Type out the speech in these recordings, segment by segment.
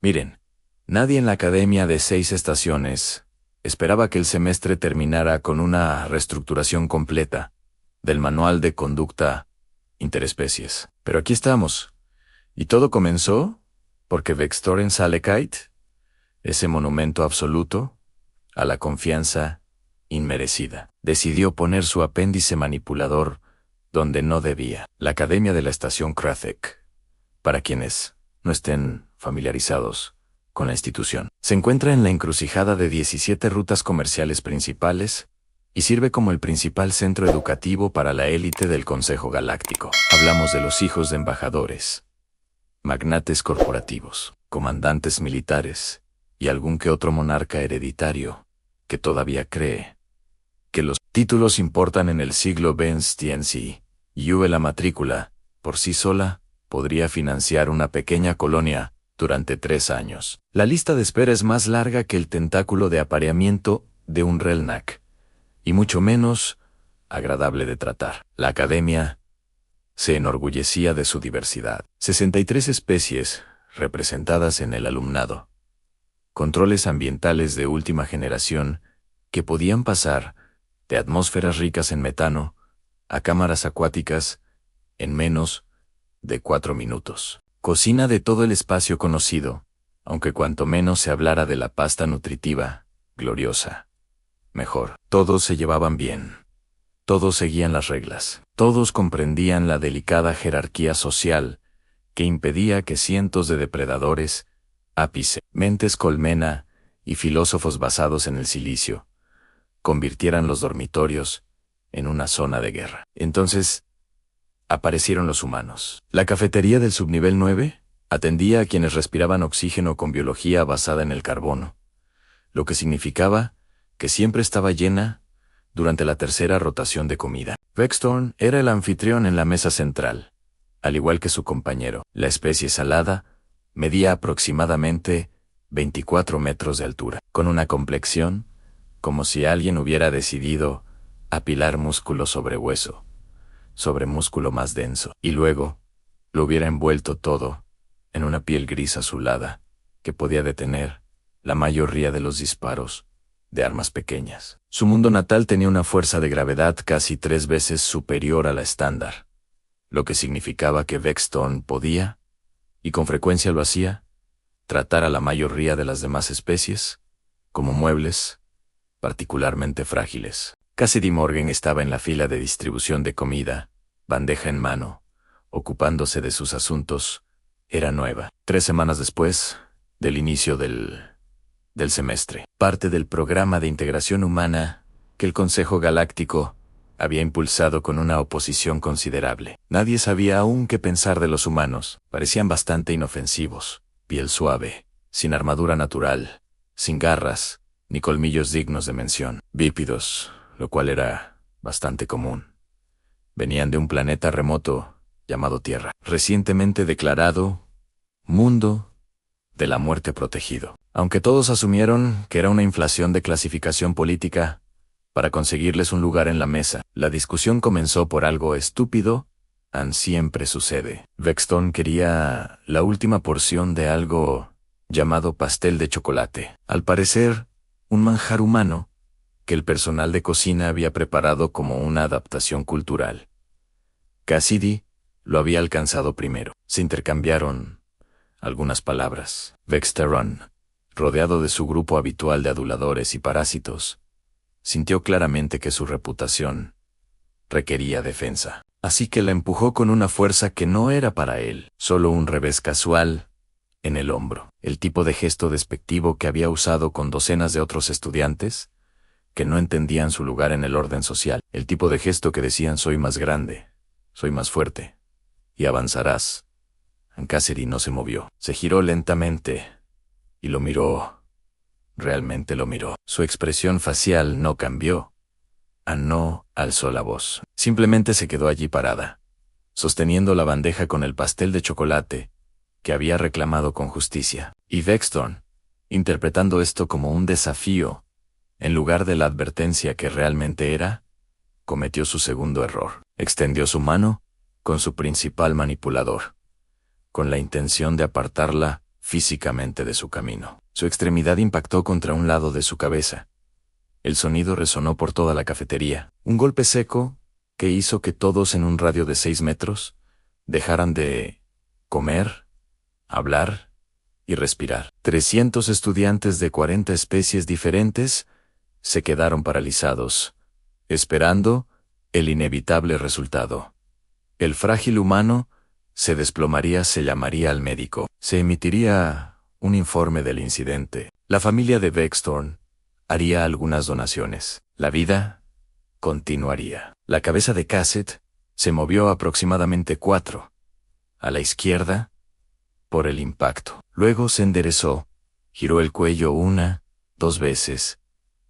Miren, nadie en la academia de 6 estaciones esperaba que el semestre terminara con una reestructuración completa del manual de conducta interespecies. Pero aquí estamos. Y todo comenzó porque Vextoren Salekite, ese monumento absoluto a la confianza inmerecida, decidió poner su apéndice manipulador donde no debía. La Academia de la Estación Krathek, para quienes no estén familiarizados con la institución, se encuentra en la encrucijada de 17 rutas comerciales principales y sirve como el principal centro educativo para la élite del Consejo Galáctico. Hablamos de los hijos de embajadores, magnates corporativos, comandantes militares y algún que otro monarca hereditario que todavía cree que los títulos importan en el siglo XXI y la matrícula, por sí sola, podría financiar una pequeña colonia durante 3 años. La lista de espera es más larga que el tentáculo de apareamiento de un Relnak, y mucho menos agradable de tratar. La academia se enorgullecía de su diversidad. 63 especies representadas en el alumnado. Controles ambientales de última generación que podían pasar de atmósferas ricas en metano a cámaras acuáticas en menos de 4 minutos. Cocina de todo el espacio conocido, aunque cuanto menos se hablara de la pasta nutritiva, gloriosa, mejor. Todos se llevaban bien. Todos seguían las reglas. Todos comprendían la delicada jerarquía social que impedía que cientos de depredadores, ápice, mentes colmena y filósofos basados en el silicio convirtieran los dormitorios en una zona de guerra. Entonces, aparecieron los humanos. La cafetería del subnivel 9 atendía a quienes respiraban oxígeno con biología basada en el carbono, lo que significaba que siempre estaba llena durante la tercera rotación de comida. Vexthorn era el anfitrión en la mesa central, al igual que su compañero. La especie salada medía aproximadamente 24 metros de altura, con una complexión como si alguien hubiera decidido apilar músculo sobre hueso, sobre músculo más denso, y luego lo hubiera envuelto todo en una piel gris azulada que podía detener la mayoría de los disparos de armas pequeñas. Su mundo natal tenía una fuerza de gravedad casi 3 veces superior a la estándar, lo que significaba que Vexthorn podía, y con frecuencia lo hacía, tratar a la mayoría de las demás especies como muebles particularmente frágiles. Cassidy Morgan estaba en la fila de distribución de comida, bandeja en mano, ocupándose de sus asuntos. Era nueva. 3 semanas después del inicio del semestre. Parte del programa de integración humana que el Consejo Galáctico había impulsado con una oposición considerable. Nadie sabía aún qué pensar de los humanos. Parecían bastante inofensivos. Piel suave, sin armadura natural, sin garras, ni colmillos dignos de mención. Bípedos, lo cual era bastante común. Venían de un planeta remoto llamado Tierra, recientemente declarado Mundo de la Muerte Protegido. Aunque todos asumieron que era una inflación de clasificación política para conseguirles un lugar en la mesa, la discusión comenzó por algo estúpido, siempre sucede. Vexthorn quería la última porción de algo llamado pastel de chocolate. Al parecer, un manjar humano que el personal de cocina había preparado como una adaptación cultural. Cassidy lo había alcanzado primero. Se intercambiaron algunas palabras. Vexthorn, rodeado de su grupo habitual de aduladores y parásitos, sintió claramente que su reputación requería defensa. Así que la empujó con una fuerza que no era para él, solo un revés casual en el hombro, el tipo de gesto despectivo que había usado con docenas de otros estudiantes que no entendían su lugar en el orden social, el tipo de gesto que decían soy más grande, soy más fuerte, y avanzarás. Cassidy no se movió, se giró lentamente y lo miró. Realmente lo miró. Su expresión facial no cambió. No alzó la voz. Simplemente se quedó allí parada, sosteniendo la bandeja con el pastel de chocolate que había reclamado con justicia. Y Vexthorn, interpretando esto como un desafío, en lugar de la advertencia que realmente era, cometió su segundo error. Extendió su mano con su principal manipulador, con la intención de apartarla físicamente de su camino. Su extremidad impactó contra un lado de su cabeza. El sonido resonó por toda la cafetería. Un golpe seco que hizo que todos en un radio de 6 metros dejaran de comer, hablar y respirar. 300 estudiantes de 40 especies diferentes se quedaron paralizados, esperando el inevitable resultado. El frágil humano se desplomaría, se llamaría al médico. Se emitiría un informe del incidente. La familia de Beckstone haría algunas donaciones. La vida continuaría. La cabeza de Cassett se movió aproximadamente 4 a la izquierda por el impacto. Luego se enderezó, giró el cuello 1, 2 veces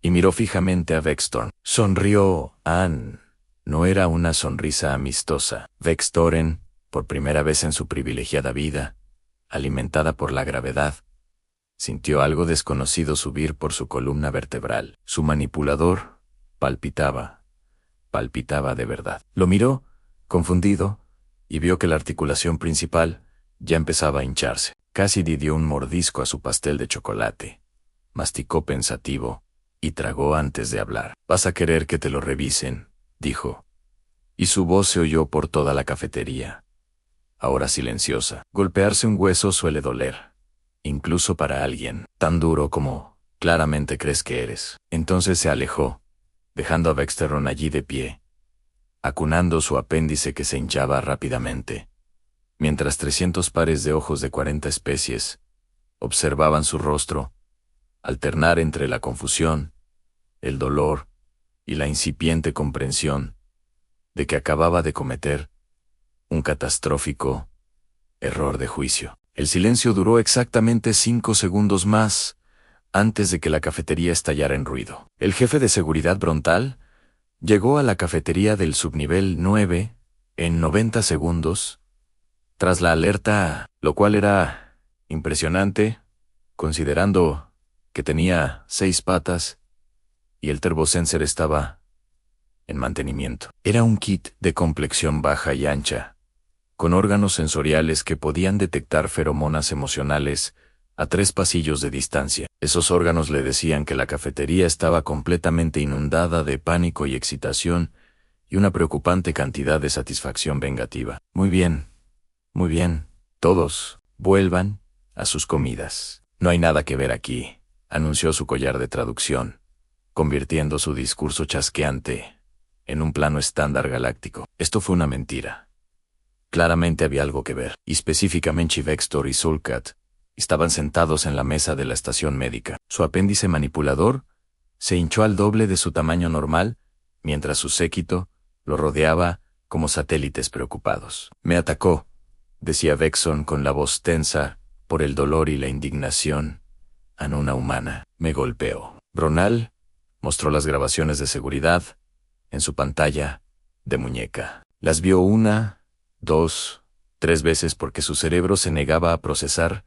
y miró fijamente a Beckstone. Sonrió. Ann. No era una sonrisa amistosa. Beckstone, por primera vez en su privilegiada vida, alimentada por la gravedad, sintió algo desconocido subir por su columna vertebral. Su manipulador palpitaba de verdad. Lo miró, confundido, y vio que la articulación principal ya empezaba a hincharse. Cassidy dio un mordisco a su pastel de chocolate, masticó pensativo y tragó antes de hablar. «Vas a querer que te lo revisen», dijo, y su voz se oyó por toda la cafetería, ahora silenciosa. Golpearse un hueso suele doler, incluso para alguien tan duro como claramente crees que eres. Entonces se alejó, dejando a Beckstone allí de pie, acunando su apéndice que se hinchaba rápidamente, mientras 300 pares de ojos de 40 especies observaban su rostro, alternar entre la confusión, el dolor y la incipiente comprensión de que acababa de cometer un catastrófico error de juicio. El silencio duró exactamente 5 segundos más antes de que la cafetería estallara en ruido. El jefe de seguridad Brontal llegó a la cafetería del subnivel 9 en 90 segundos, tras la alerta, lo cual era impresionante, considerando que tenía 6 patas y el turbosensor estaba en mantenimiento. Era un kit de complexión baja y ancha, con órganos sensoriales que podían detectar feromonas emocionales a 3 pasillos de distancia. Esos órganos le decían que la cafetería estaba completamente inundada de pánico y excitación y una preocupante cantidad de satisfacción vengativa. Muy bien, todos, vuelvan a sus comidas. No hay nada que ver aquí, anunció su collar de traducción, convirtiendo su discurso chasqueante en un plano estándar galáctico. Esto fue una mentira. Claramente había algo que ver, y específicamente Beckstone y Sulcat estaban sentados en la mesa de la estación médica. Su apéndice manipulador se hinchó al doble de su tamaño normal, mientras su séquito lo rodeaba como satélites preocupados. «Me atacó», decía Beckstone con la voz tensa por el dolor y la indignación a una humana. «Me golpeó». Bronal mostró las grabaciones de seguridad en su pantalla de muñeca. Las vio 1, 2, 3 veces porque su cerebro se negaba a procesar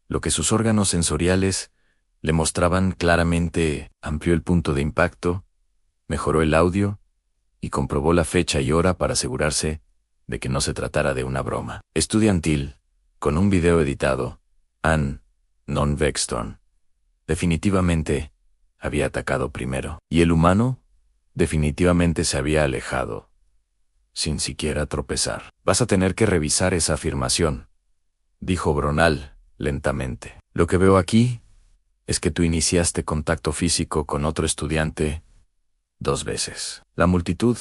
lo que sus órganos sensoriales le mostraban claramente. Amplió el punto de impacto, mejoró el audio y comprobó la fecha y hora para asegurarse de que no se tratara de una broma estudiantil, con un video editado. Ann, non Beckstone, definitivamente había atacado primero, y el humano definitivamente se había alejado, sin siquiera tropezar. «Vas a tener que revisar esa afirmación», dijo Bronal lentamente. «Lo que veo aquí es que tú iniciaste contacto físico con otro estudiante 2 veces. La multitud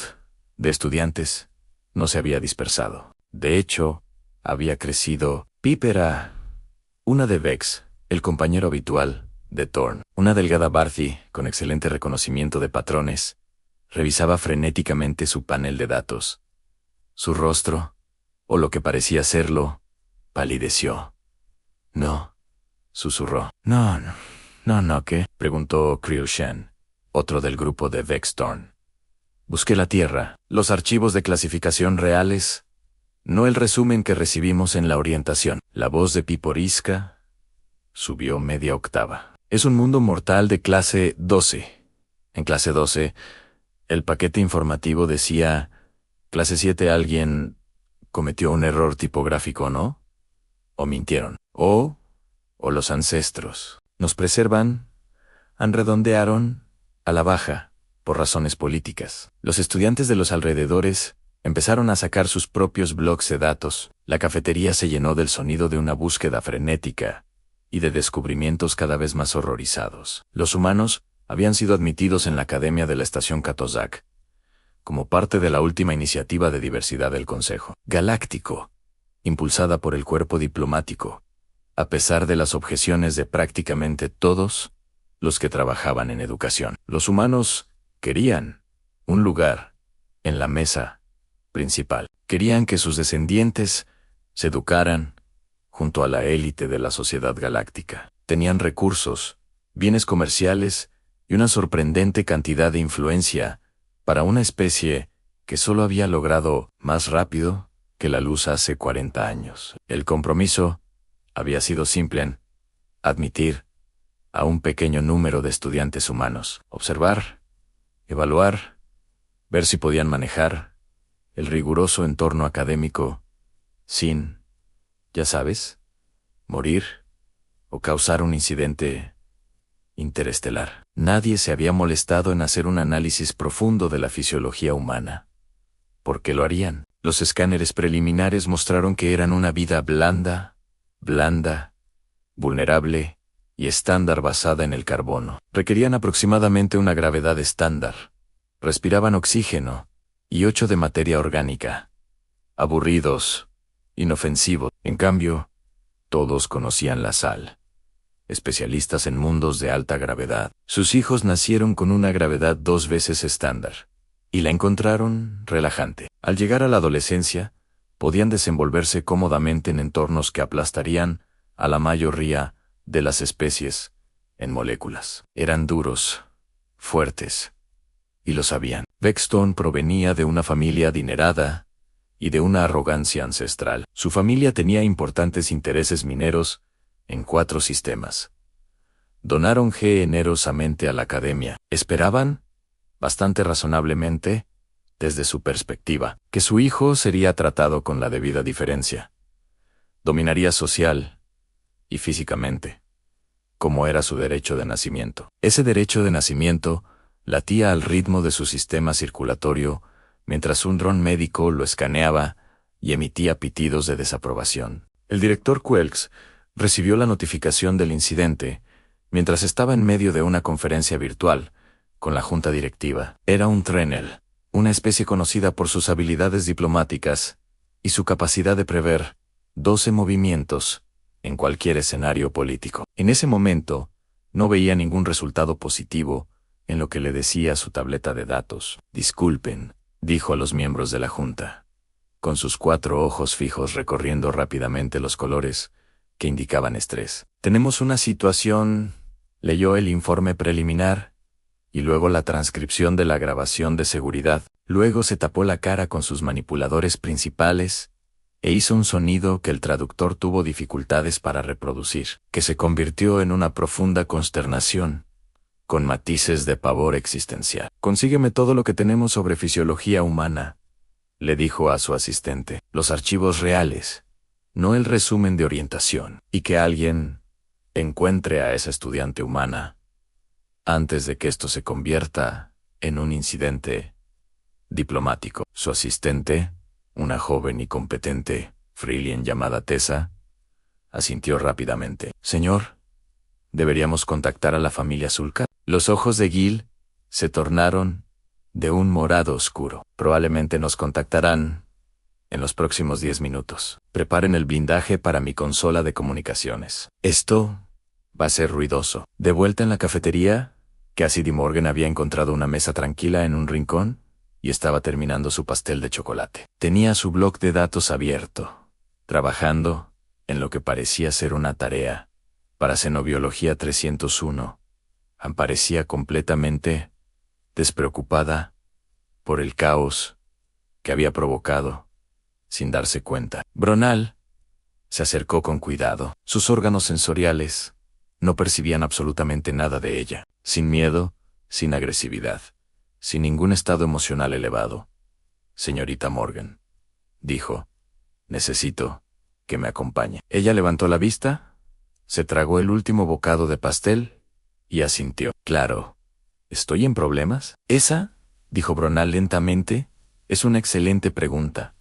de estudiantes no se había dispersado. De hecho, había crecido. Pip era una de Bex, el compañero habitual de Thorne. Una delgada Barthy, con excelente reconocimiento de patrones, revisaba frenéticamente su panel de datos. Su rostro, o lo que parecía serlo, palideció. «No», susurró. No, ¿qué?», preguntó Cruikshank, otro del grupo de Beckstone. «Busqué la Tierra, los archivos de clasificación reales, no el resumen que recibimos en la orientación». La voz de Piporiska subió media octava. «Es un mundo mortal de clase 12. En clase 12, el paquete informativo decía, clase 7 alguien cometió un error tipográfico, ¿no? ¿O mintieron? o los ancestros. Nos preservan, redondearon, a la baja, por razones políticas. Los estudiantes de los alrededores empezaron a sacar sus propios blocs de datos. La cafetería se llenó del sonido de una búsqueda frenética y de descubrimientos cada vez más horrorizados. Los humanos habían sido admitidos en la Academia de la Estación Katozak, como parte de la última iniciativa de diversidad del Consejo Galáctico, impulsada por el cuerpo diplomático, a pesar de las objeciones de prácticamente todos los que trabajaban en educación. Los humanos querían un lugar en la mesa principal. Querían que sus descendientes se educaran junto a la élite de la sociedad galáctica. Tenían recursos, bienes comerciales y una sorprendente cantidad de influencia para una especie que solo había logrado más rápido que la luz hace 40 años. El compromiso había sido simple en admitir a un pequeño número de estudiantes humanos, observar, evaluar, ver si podían manejar el riguroso entorno académico sin, ya sabes, morir o causar un incidente interestelar. Nadie se había molestado en hacer un análisis profundo de la fisiología humana. ¿Por qué lo harían? Los escáneres preliminares mostraron que eran una vida blanda, vulnerable y estándar basada en el carbono. Requerían aproximadamente una gravedad estándar. Respiraban oxígeno y 8 de materia orgánica. Aburridos, inofensivos. En cambio, todos conocían la sal. Especialistas en mundos de alta gravedad. Sus hijos nacieron con una gravedad 2 veces estándar, y la encontraron relajante. Al llegar a la adolescencia, podían desenvolverse cómodamente en entornos que aplastarían a la mayoría de las especies en moléculas. Eran duros, fuertes, y lo sabían. Beckstone provenía de una familia adinerada y de una arrogancia ancestral. Su familia tenía importantes intereses mineros en 4 sistemas. Donaron generosamente a la academia. Esperaban, bastante razonablemente, desde su perspectiva, que su hijo sería tratado con la debida diferencia. Dominaría social y físicamente, como era su derecho de nacimiento. Ese derecho de nacimiento latía al ritmo de su sistema circulatorio mientras un dron médico lo escaneaba y emitía pitidos de desaprobación. El director Quelks recibió la notificación del incidente mientras estaba en medio de una conferencia virtual con la junta directiva. Era un Trenel, una especie conocida por sus habilidades diplomáticas y su capacidad de prever 12 movimientos en cualquier escenario político. En ese momento, no veía ningún resultado positivo en lo que le decía su tableta de datos. Disculpen, dijo a los miembros de la junta, con sus 4 ojos fijos recorriendo rápidamente los colores que indicaban estrés. Tenemos una situación. Leyó el informe preliminar y luego la transcripción de la grabación de seguridad. Luego se tapó la cara con sus manipuladores principales e hizo un sonido que el traductor tuvo dificultades para reproducir, que se convirtió en una profunda consternación, con matices de pavor existencial. «Consígueme todo lo que tenemos sobre fisiología humana», le dijo a su asistente. «Los archivos reales, no el resumen de orientación. Y que alguien encuentre a esa estudiante humana antes de que esto se convierta en un incidente diplomático». Su asistente, una joven y competente Freelien llamada Tessa, asintió rápidamente. «Señor, ¿deberíamos contactar a la familia Sulca?» Los ojos de Gil se tornaron de un morado oscuro. «Probablemente nos contactarán en los próximos 10 minutos. Preparen el blindaje para mi consola de comunicaciones. Esto va a ser ruidoso». De vuelta en la cafetería, Cassidy Morgan había encontrado una mesa tranquila en un rincón y estaba terminando su pastel de chocolate. Tenía su bloc de datos abierto, trabajando en lo que parecía ser una tarea para Xenobiología 301. Parecía completamente despreocupada por el caos que había provocado, sin darse cuenta. Bronal se acercó con cuidado. Sus órganos sensoriales no percibían absolutamente nada de ella. Sin miedo, sin agresividad, sin ningún estado emocional elevado. «Señorita Morgan», dijo, «necesito que me acompañe». Ella levantó la vista, Se tragó el último bocado de pastel y asintió. Claro. ¿Estoy en problemas? Esa, dijo Bronal lentamente, es una excelente pregunta.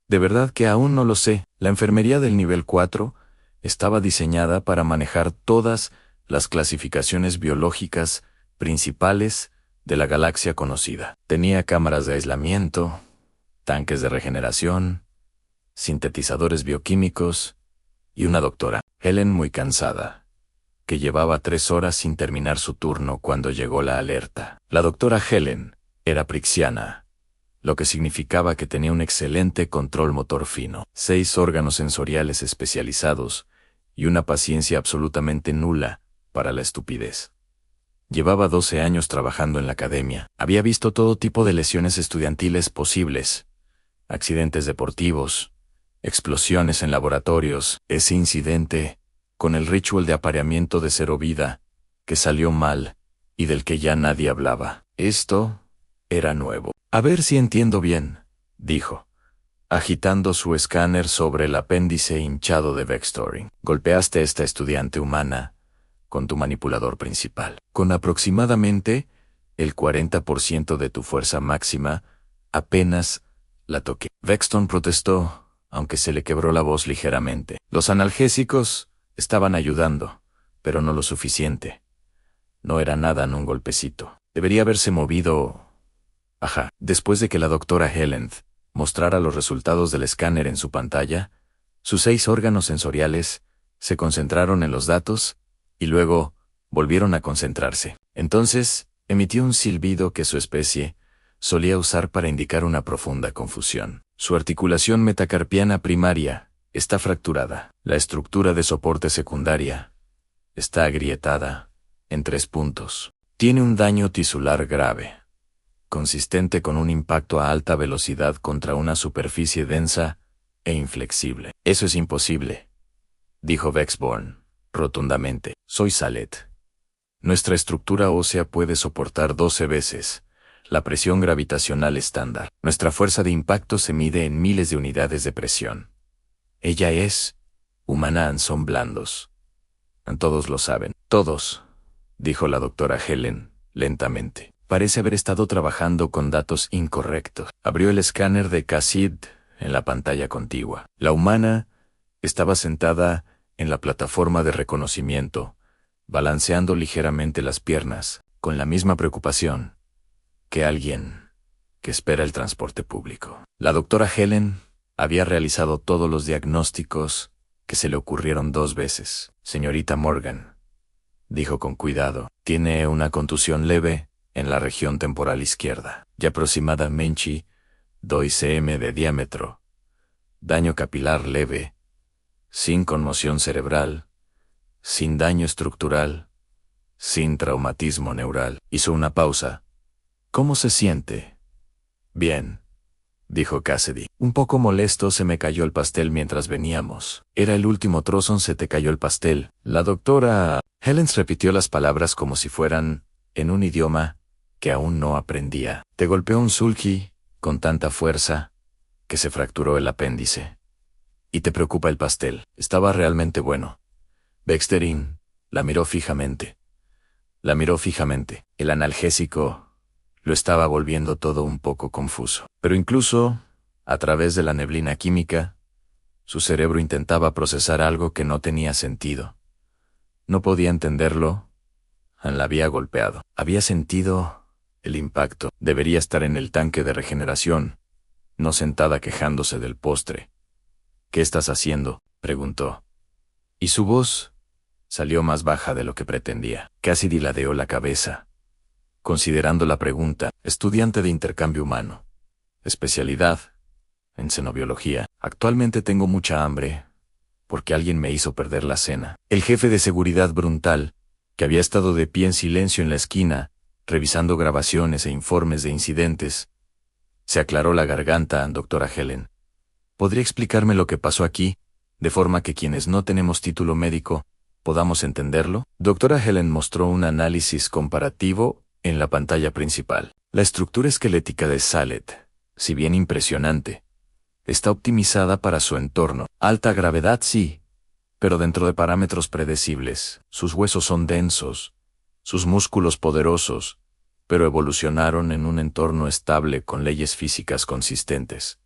De verdad que aún no lo sé. La enfermería del nivel 4 estaba diseñada para manejar todas las clasificaciones biológicas principales de la galaxia conocida. Tenía cámaras de aislamiento, tanques de regeneración, sintetizadores bioquímicos y una doctora, Helen muy cansada, que llevaba 3 horas sin terminar su turno cuando llegó la alerta. La doctora Helen era prixiana, lo que significaba que tenía un excelente control motor fino, 6 órganos sensoriales especializados y una paciencia absolutamente nula para la estupidez. Llevaba 12 años trabajando en la academia. Había visto todo tipo de lesiones estudiantiles posibles, accidentes deportivos, explosiones en laboratorios. Ese incidente, con el ritual de apareamiento de Cero Vida, que salió mal y del que ya nadie hablaba. Esto era nuevo. A ver si entiendo bien, dijo, agitando su escáner sobre el apéndice hinchado de Vextoring. Golpeaste a esta estudiante humana con tu manipulador principal. Con aproximadamente el 40% de tu fuerza máxima, apenas la toqué. Vexton protestó, aunque se le quebró la voz ligeramente. Los analgésicos estaban ayudando, pero no lo suficiente. No era nada en un golpecito. Debería haberse movido. Ajá. Después de que la doctora Helen mostrara los resultados del escáner en su pantalla, sus 6 órganos sensoriales se concentraron en los datos y luego volvieron a concentrarse. Entonces, emitió un silbido que su especie solía usar para indicar una profunda confusión. Su articulación metacarpiana primaria está fracturada. La estructura de soporte secundaria está agrietada en 3 puntos. Tiene un daño tisular grave, consistente con un impacto a alta velocidad contra una superficie densa e inflexible. Eso es imposible, dijo Vexborn rotundamente. Soy Salet. Nuestra estructura ósea puede soportar 12 veces la presión gravitacional estándar. Nuestra fuerza de impacto se mide en miles de unidades de presión. Ella es humana, son blandos. Todos lo saben. Todos, dijo la doctora Helen lentamente. Parece haber estado trabajando con datos incorrectos. Abrió el escáner de Cassid en la pantalla contigua. La humana estaba sentada en la plataforma de reconocimiento, balanceando ligeramente las piernas, con la misma preocupación que alguien que espera el transporte público. La doctora Helen había realizado todos los diagnósticos que se le ocurrieron 2 veces. Señorita Morgan, dijo con cuidado, tiene una contusión leve en la región temporal izquierda, y aproximadamente 2 cm de diámetro, daño capilar leve, sin conmoción cerebral, sin daño estructural, sin traumatismo neural. Hizo una pausa. ¿Cómo se siente? Bien, dijo Cassidy. Un poco molesto, se me cayó el pastel mientras veníamos. Era el último trozo. Se te cayó el pastel. La doctora Helens repitió las palabras como si fueran en un idioma que aún no aprendía. Te golpeó un sulky con tanta fuerza que se fracturó el apéndice. Y te preocupa el pastel. Estaba realmente bueno. Vexterin la miró fijamente. La miró fijamente. El analgésico lo estaba volviendo todo un poco confuso. Pero incluso, a través de la neblina química, su cerebro intentaba procesar algo que no tenía sentido. No podía entenderlo. La había golpeado. Había sentido el impacto. Debería estar en el tanque de regeneración, no sentada quejándose del postre. ¿Qué estás haciendo?, preguntó. Y su voz salió más baja de lo que pretendía. Casi diladeó la cabeza, considerando la pregunta. Estudiante de intercambio humano. Especialidad en xenobiología. Actualmente tengo mucha hambre, porque alguien me hizo perder la cena. El jefe de seguridad Bruntal, que había estado de pie en silencio en la esquina, revisando grabaciones e informes de incidentes, se aclaró la garganta. Doctora Helen, ¿podría explicarme lo que pasó aquí, de forma que quienes no tenemos título médico podamos entenderlo? Doctora Helen mostró un análisis comparativo en la pantalla principal. La estructura esquelética de Salet, si bien impresionante, está optimizada para su entorno. Alta gravedad sí, pero dentro de parámetros predecibles. Sus huesos son densos, sus músculos poderosos, pero evolucionaron en un entorno estable con leyes físicas consistentes.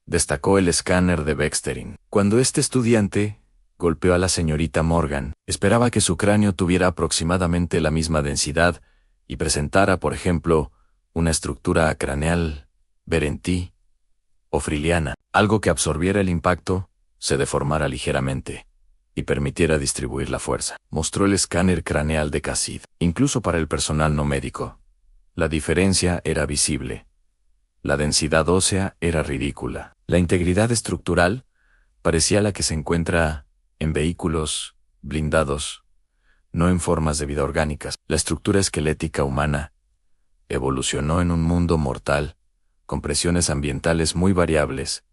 Destacó el escáner de Bexterin. Cuando este estudiante golpeó a la señorita Morgan, esperaba que su cráneo tuviera aproximadamente la misma densidad y presentara, por ejemplo, una estructura craneal, Berenti o friliana, algo que absorbiera el impacto, se deformara ligeramente y permitiera distribuir la fuerza. Mostró el escáner craneal de Cassid. Incluso para el personal no médico, la diferencia era visible. La densidad ósea era ridícula. La integridad estructural parecía la que se encuentra en vehículos blindados, no en formas de vida orgánicas. La estructura esquelética humana evolucionó en un mundo mortal, con presiones ambientales muy variables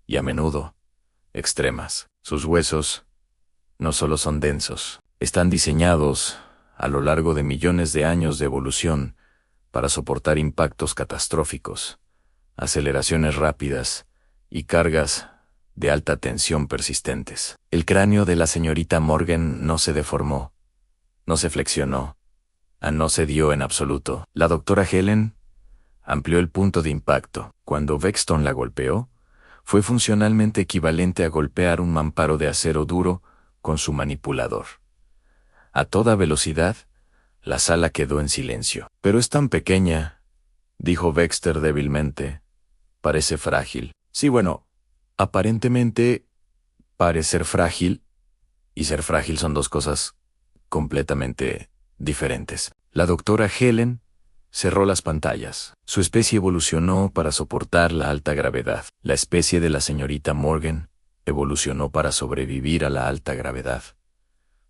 y a menudo extremas. Sus huesos no solo son densos, están diseñados a lo largo de millones de años de evolución para soportar impactos catastróficos, aceleraciones rápidas y cargas de alta tensión persistentes. El cráneo de la señorita Morgan no se deformó, no se flexionó, no cedió en absoluto. La doctora Helen amplió el punto de impacto. Cuando Bexton la golpeó, fue funcionalmente equivalente a golpear un mamparo de acero duro con su manipulador. A toda velocidad, la sala quedó en silencio. Pero es tan pequeña, dijo Baxter débilmente. Parece frágil. Sí, bueno, aparentemente parecer frágil y ser frágil son dos cosas completamente diferentes. La doctora Helen cerró las pantallas. Su especie evolucionó para soportar la alta gravedad. La especie de la señorita Morgan evolucionó para sobrevivir a la alta gravedad.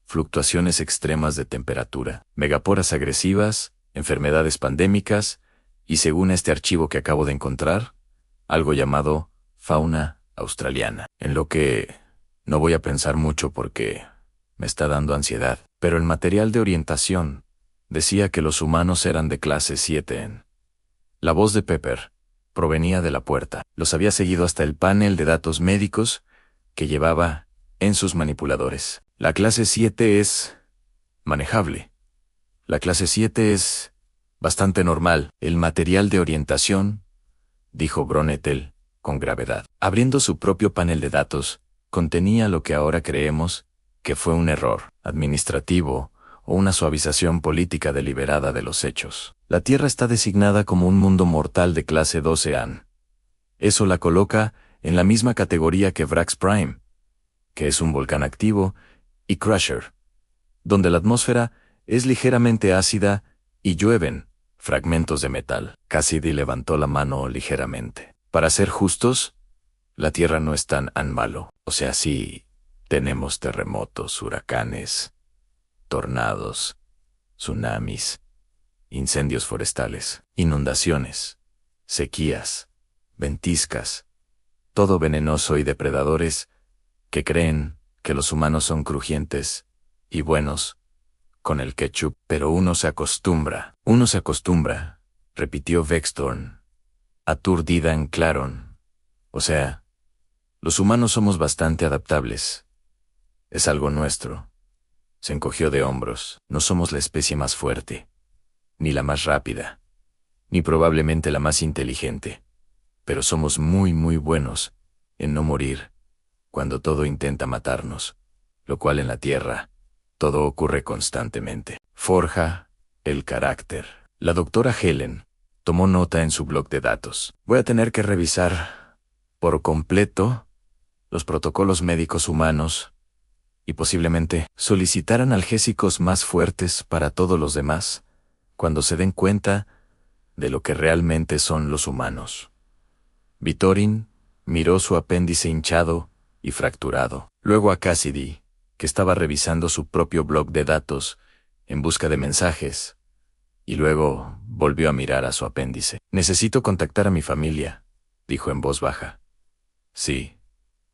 Fluctuaciones extremas de temperatura, megaporas agresivas, enfermedades pandémicas y, según este archivo que acabo de encontrar, algo llamado fauna australiana, en lo que no voy a pensar mucho porque me está dando ansiedad. Pero el material de orientación decía que los humanos eran de clase 7 La voz de Pepper provenía de la puerta. Los había seguido hasta el panel de datos médicos que llevaba en sus manipuladores. La clase 7 es manejable. La clase 7 es bastante normal. El material de orientación, dijo Bronetel con gravedad, abriendo su propio panel de datos, contenía lo que ahora creemos que fue un error administrativo o una suavización política deliberada de los hechos. La Tierra está designada como un mundo mortal de clase 12 Eso la coloca en la misma categoría que Vrax Prime, que es un volcán activo, y Crusher, donde la atmósfera es ligeramente ácida y llueven fragmentos de metal. Cassidy levantó la mano ligeramente. Para ser justos, la Tierra no es tan malo. O sea, sí, tenemos terremotos, huracanes, tornados, tsunamis, incendios forestales, inundaciones, sequías, ventiscas, todo venenoso y depredadores que creen que los humanos son crujientes y buenos con el ketchup. Pero uno se acostumbra, repitió Vexthorn, aturdida en Claron. O sea, los humanos somos bastante adaptables. Es algo nuestro. Se encogió de hombros. No somos la especie más fuerte, ni la más rápida, ni probablemente la más inteligente, pero somos muy buenos en no morir cuando todo intenta matarnos, lo cual en la Tierra todo ocurre constantemente. Forja el carácter. La doctora Helen tomó nota en su bloc de datos. Voy a tener que revisar por completo los protocolos médicos humanos y posiblemente solicitar analgésicos más fuertes para todos los demás cuando se den cuenta de lo que realmente son los humanos. Vitorin miró su apéndice hinchado y fracturado, luego a Cassidy, que estaba revisando su propio bloc de datos en busca de mensajes, y luego volvió a mirar a su apéndice. Necesito contactar a mi familia, dijo en voz baja. Sí,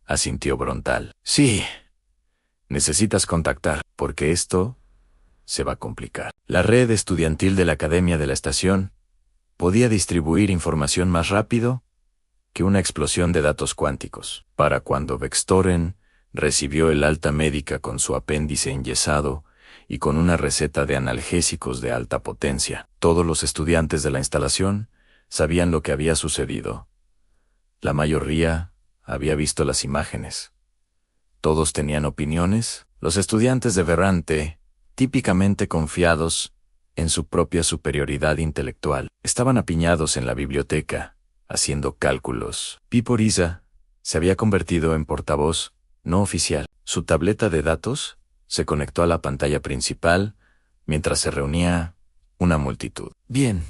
asintió Brontal. Sí, necesitas contactar, porque esto se va a complicar. La red estudiantil de la Academia de la Estación podía distribuir información más rápido que una explosión de datos cuánticos. Para cuando Vextoren Recibió el alta médica con su apéndice enyesado y con una receta de analgésicos de alta potencia. Todos los estudiantes de la instalación sabían lo que había sucedido. La mayoría había visto las imágenes. Todos tenían opiniones. Los estudiantes de Verrante, típicamente confiados en su propia superioridad intelectual, estaban apiñados en la biblioteca, haciendo cálculos. Pipo Riza se había convertido en portavoz no oficial. Su tableta de datos se conectó a la pantalla principal mientras se reunía una multitud. Bien,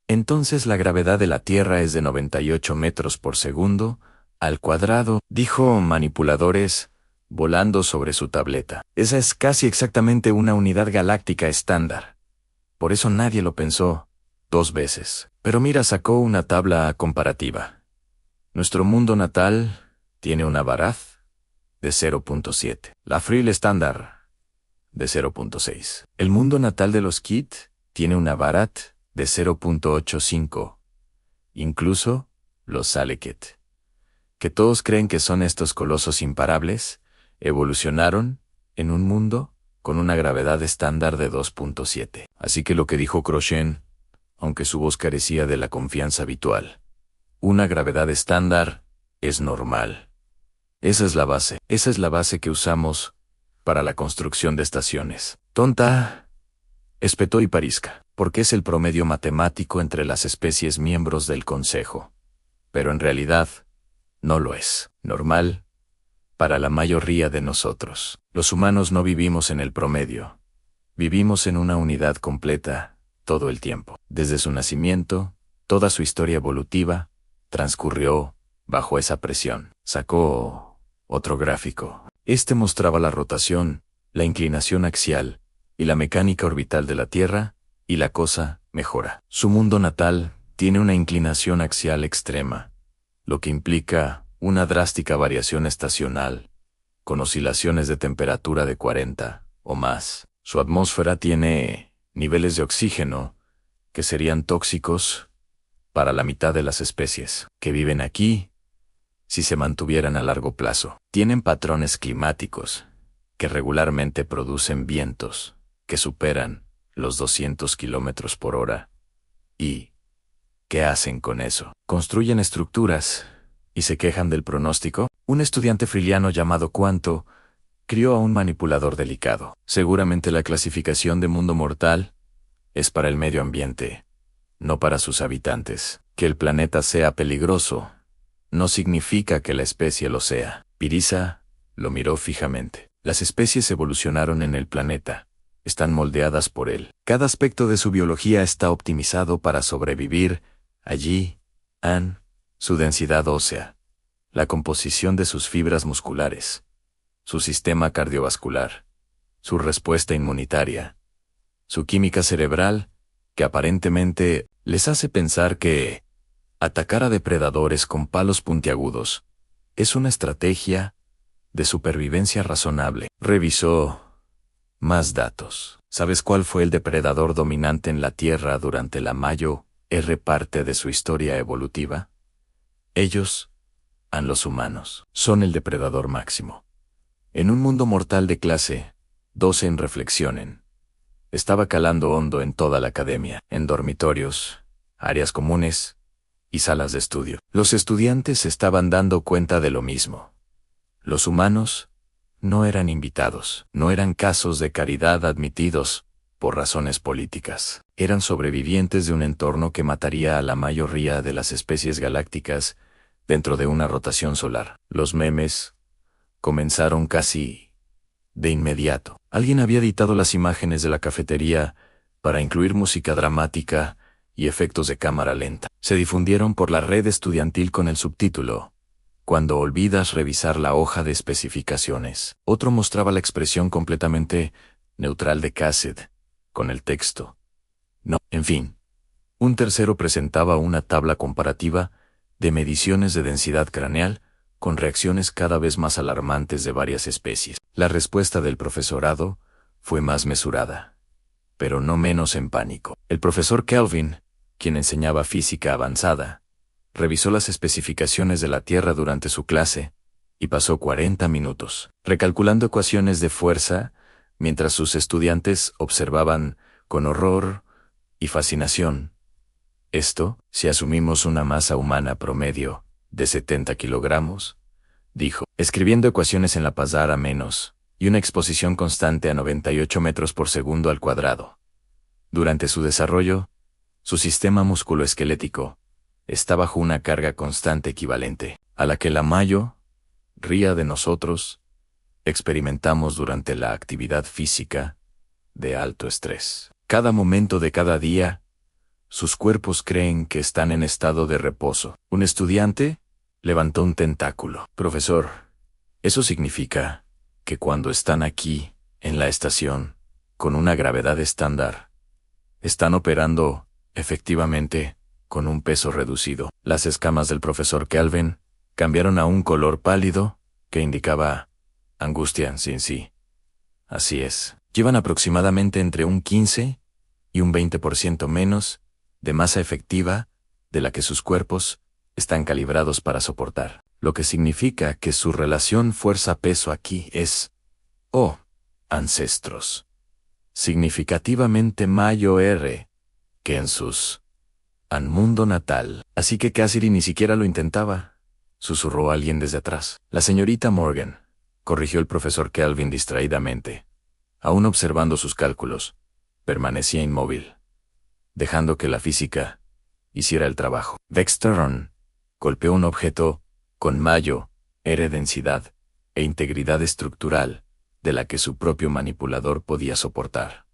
entonces la gravedad de la Tierra es de 98 metros por segundo al cuadrado, dijo Manipuladores, volando sobre su tableta. Esa es casi exactamente una unidad galáctica estándar. Por eso nadie lo pensó 2 veces. Pero mira, sacó una tabla comparativa. Nuestro mundo natal tiene una Baraz de 0.7. La Friel estándar de 0.6. El mundo natal de los Kit tiene una Barat de 0.85. Incluso los Saleket, que todos creen que son estos colosos imparables, evolucionaron en un mundo con una gravedad estándar de 2.7. Así que lo que dijo Crochet, aunque su voz carecía de la confianza habitual, una gravedad estándar es normal. Esa es la base que usamos para la construcción de estaciones. Tonta, espetó Iparisca, porque es el promedio matemático entre las especies miembros del Consejo. Pero en realidad, no lo es. Normal para la mayoría de nosotros. Los humanos no vivimos en el promedio. Vivimos en una unidad completa todo el tiempo. Desde su nacimiento, toda su historia evolutiva transcurrió bajo esa presión. Sacó otro gráfico. Este mostraba la rotación, la inclinación axial y la mecánica orbital de la Tierra, y la cosa mejora. Su mundo natal tiene una inclinación axial extrema, lo que implica una drástica variación estacional, con oscilaciones de temperatura de 40 o más. Su atmósfera tiene niveles de oxígeno que serían tóxicos para la mitad de las especies que viven aquí si se mantuvieran a largo plazo. Tienen patrones climáticos que regularmente producen vientos que superan los 200 kilómetros por hora. ¿Y qué hacen con eso? Construyen estructuras y se quejan del pronóstico. Un estudiante friliano llamado Cuanto crió a un manipulador delicado. Seguramente la clasificación de mundo mortal es para el medio ambiente, no para sus habitantes. Que el planeta sea peligroso no significa que la especie lo sea. Piriza lo miró fijamente. Las especies evolucionaron en el planeta. Están moldeadas por él. Cada aspecto de su biología está optimizado para sobrevivir allí. Su densidad ósea, la composición de sus fibras musculares, su sistema cardiovascular, su respuesta inmunitaria, su química cerebral, que aparentemente les hace pensar que atacar a depredadores con palos puntiagudos es una estrategia de supervivencia razonable. Revisó más datos. ¿Sabes cuál fue el depredador dominante en la Tierra durante la mayor parte de su historia evolutiva? Ellos, los humanos, son el depredador máximo. En un mundo mortal de clase 12 en reflexionen. Estaba calando hondo en toda la academia, en dormitorios, áreas comunes y salas de estudio. Los estudiantes se estaban dando cuenta de lo mismo. Los humanos no eran invitados, no eran casos de caridad admitidos por razones políticas. Eran sobrevivientes de un entorno que mataría a la mayoría de las especies galácticas dentro de una rotación solar. Los memes comenzaron casi de inmediato. Alguien había editado las imágenes de la cafetería para incluir música dramática y efectos de cámara lenta. Se difundieron por la red estudiantil con el subtítulo: Cuando olvidas revisar la hoja de especificaciones. Otro mostraba la expresión completamente neutral de Cassett, con el texto: No. En fin. Un tercero presentaba una tabla comparativa de mediciones de densidad craneal, con reacciones cada vez más alarmantes de varias especies. La respuesta del profesorado fue más mesurada, pero no menos en pánico. El profesor Kelvin, quien enseñaba física avanzada, revisó las especificaciones de la Tierra durante su clase y pasó 40 minutos recalculando ecuaciones de fuerza mientras sus estudiantes observaban con horror y fascinación. Esto, si asumimos una masa humana promedio de 70 kilogramos, dijo, escribiendo ecuaciones en la pizarra menos, y una exposición constante a 98 metros por segundo al cuadrado. Durante su desarrollo, su sistema musculoesquelético está bajo una carga constante equivalente a la que la mayoría de nosotros experimentamos durante la actividad física de alto estrés. Cada momento de cada día, sus cuerpos creen que están en estado de reposo. Un estudiante levantó un tentáculo. Profesor, eso significa que cuando están aquí, en la estación, con una gravedad estándar, están operando, efectivamente, con un peso reducido. Las escamas del profesor Kelvin cambiaron a un color pálido que indicaba angustia sin sí. Así es. Llevan aproximadamente entre un 15 y un 20% menos de masa efectiva de la que sus cuerpos están calibrados para soportar, lo que significa que su relación fuerza-peso aquí es, ancestros, significativamente mayor que en sus mundo natal. Así que Cassidy ni siquiera lo intentaba, susurró alguien desde atrás. La señorita Morgan, corrigió el profesor Kelvin distraídamente. Aún observando sus cálculos, permanecía inmóvil, dejando que la física hiciera el trabajo. Dexteron golpeó un objeto con mayor densidad e integridad estructural de la que su propio manipulador podía soportar.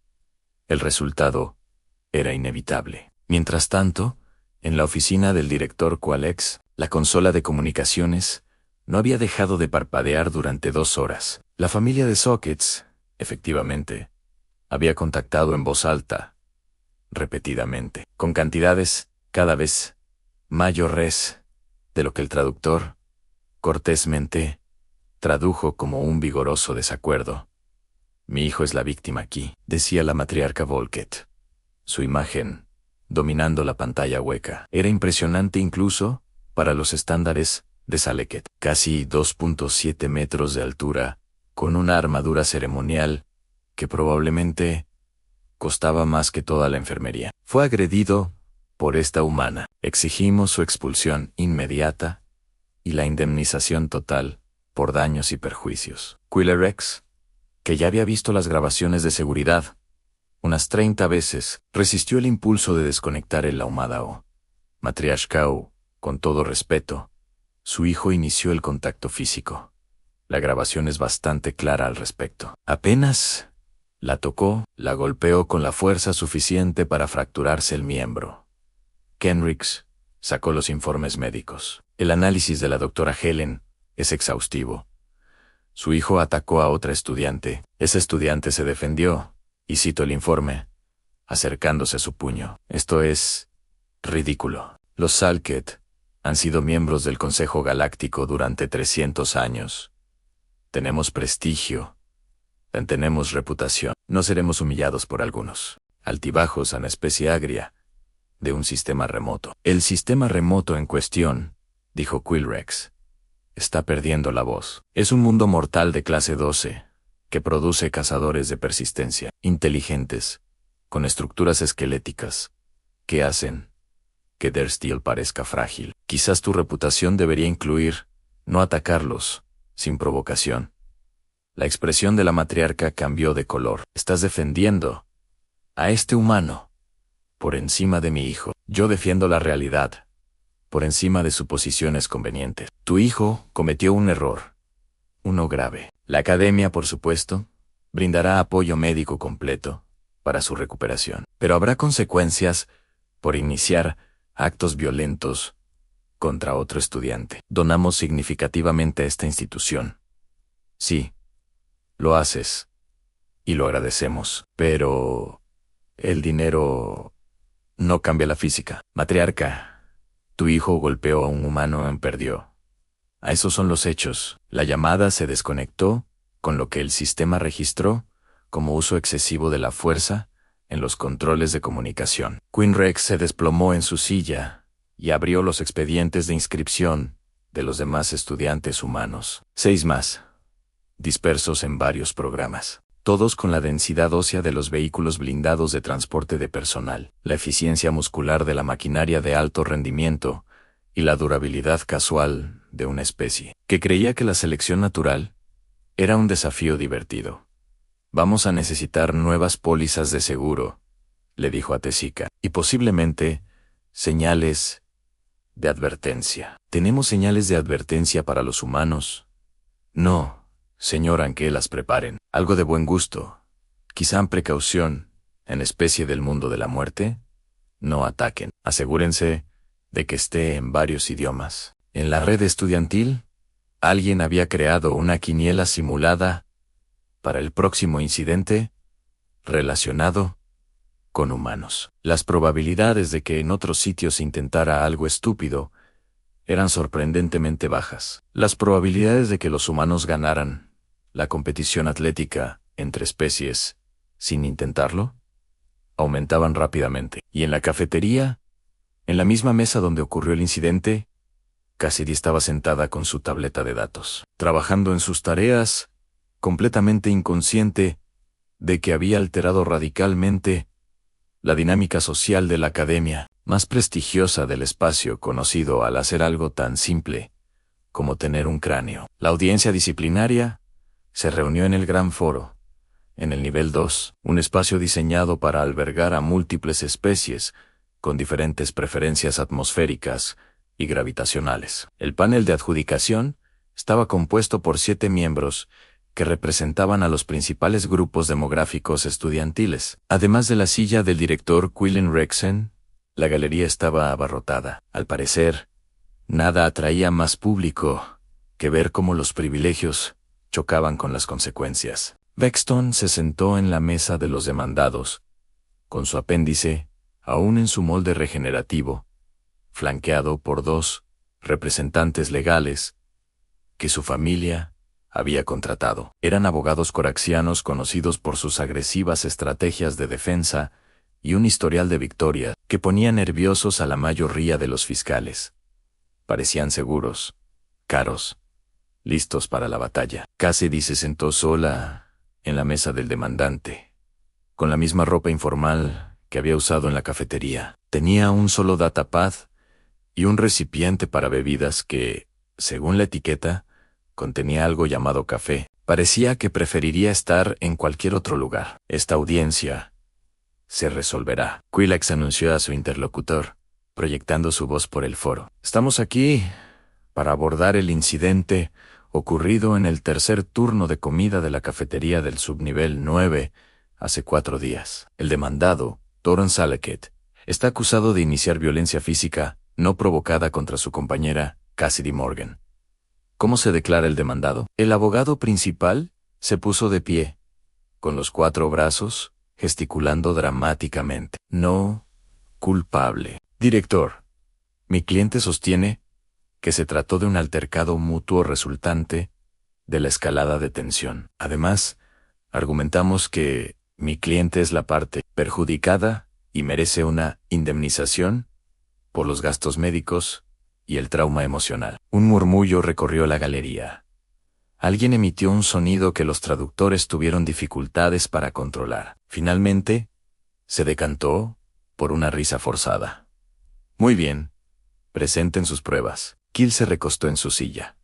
El resultado era inevitable. Mientras tanto, en la oficina del director Qualex, la consola de comunicaciones no había dejado de parpadear durante 2 horas. La familia de Sockets, efectivamente, había contactado en voz alta, repetidamente, con cantidades cada vez mayores de lo que el traductor, cortésmente, tradujo como un vigoroso desacuerdo. Mi hijo es la víctima aquí, decía la matriarca Volkett. Su imagen, dominando la pantalla hueca, era impresionante incluso para los estándares de Saleket. Casi 2.7 metros de altura, con una armadura ceremonial que probablemente costaba más que toda la enfermería. Fue agredido por esta humana. Exigimos su expulsión inmediata y la indemnización total por daños y perjuicios. Quillerex, que ya había visto las grabaciones de seguridad unas 30 veces, resistió el impulso de desconectar el ahumado. Matriarchau, con todo respeto, su hijo inició el contacto físico. La grabación es bastante clara al respecto. Apenas la tocó, la golpeó con la fuerza suficiente para fracturarse el miembro. Kenricks sacó los informes médicos. El análisis de la doctora Helen es exhaustivo. Su hijo atacó a otra estudiante. Ese estudiante se defendió, y cito el informe, acercándose su puño. Esto es ridículo. Los Salket han sido miembros del Consejo Galáctico durante 300 años. Tenemos prestigio. Tenemos reputación. No seremos humillados por algunos altibajos a una especie agria de un sistema remoto. El sistema remoto en cuestión, dijo Quillerex, está perdiendo la voz. Es un mundo mortal de clase 12 que produce cazadores de persistencia, inteligentes, con estructuras esqueléticas, que hacen que Der Steel parezca frágil. Quizás tu reputación debería incluir no atacarlos sin provocación. La expresión de la matriarca cambió de color. Estás defendiendo a este humano por encima de mi hijo. Yo defiendo la realidad por encima de suposiciones convenientes. Tu hijo cometió un error, uno grave. La academia, por supuesto, brindará apoyo médico completo para su recuperación. Pero habrá consecuencias por iniciar actos violentos contra otro estudiante. Donamos significativamente a esta institución. Sí, lo haces, y lo agradecemos. Pero el dinero no cambia la física. Matriarca, tu hijo golpeó a un humano y perdió. A esos son los hechos. La llamada se desconectó, con lo que el sistema registró como uso excesivo de la fuerza en los controles de comunicación. Quillerex se desplomó en su silla y abrió los expedientes de inscripción de los demás estudiantes humanos. 6 más, dispersos en varios programas, todos con la densidad ósea de los vehículos blindados de transporte de personal, la eficiencia muscular de la maquinaria de alto rendimiento y la durabilidad casual de una especie que creía que la selección natural era un desafío divertido. Vamos a necesitar nuevas pólizas de seguro, le dijo a Tessica, y posiblemente señales de advertencia. ¿Tenemos señales de advertencia para los humanos? No, señor, aunque las preparen. Algo de buen gusto. Quizá en precaución, en especie del mundo de la muerte. No ataquen. Asegúrense de que esté en varios idiomas. En la red estudiantil, alguien había creado una quiniela simulada para el próximo incidente relacionado con humanos. Las probabilidades de que en otros sitios se intentara algo estúpido eran sorprendentemente bajas. Las probabilidades de que los humanos ganaran la competición atlética entre especies sin intentarlo aumentaban rápidamente. Y en la cafetería, en la misma mesa donde ocurrió el incidente, Cassidy estaba sentada con su tableta de datos, trabajando en sus tareas, completamente inconsciente de que había alterado radicalmente la dinámica social de la academia más prestigiosa del espacio conocido al hacer algo tan simple como tener un cráneo. La audiencia disciplinaria se reunió en el gran foro, en el nivel 2, un espacio diseñado para albergar a múltiples especies con diferentes preferencias atmosféricas y gravitacionales. El panel de adjudicación estaba compuesto por 7 miembros que representaban a los principales grupos demográficos estudiantiles. Además de la silla del director Quillen Rexen, la galería estaba abarrotada. Al parecer, nada atraía más público que ver cómo los privilegios chocaban con las consecuencias. Bexton se sentó en la mesa de los demandados, con su apéndice, aún en su molde regenerativo, flanqueado por 2 representantes legales que su familia había contratado. Eran abogados coraxianos conocidos por sus agresivas estrategias de defensa y un historial de victoria que ponía nerviosos a la mayoría de los fiscales. Parecían seguros, caros, listos para la batalla. Cassidy se sentó sola en la mesa del demandante, con la misma ropa informal que había usado en la cafetería. Tenía un solo datapad y un recipiente para bebidas que, según la etiqueta, contenía algo llamado café. Parecía que preferiría estar en cualquier otro lugar. Esta audiencia se resolverá. Quilax anunció a su interlocutor, proyectando su voz por el foro. Estamos aquí para abordar el incidente ocurrido en el tercer turno de comida de la cafetería del subnivel 9 hace 4 días. El demandado, Toron Salakit, está acusado de iniciar violencia física no provocada contra su compañera, Cassidy Morgan. ¿Cómo se declara el demandado? El abogado principal se puso de pie, con los 4 brazos, gesticulando dramáticamente. No culpable. Director, mi cliente sostiene que se trató de un altercado mutuo resultante de la escalada de tensión. Además, argumentamos que mi cliente es la parte perjudicada y merece una indemnización por los gastos médicos y el trauma emocional. Un murmullo recorrió la galería. Alguien emitió un sonido que los traductores tuvieron dificultades para controlar. Finalmente, se decantó por una risa forzada. Muy bien, presenten sus pruebas. Kill se recostó en su silla.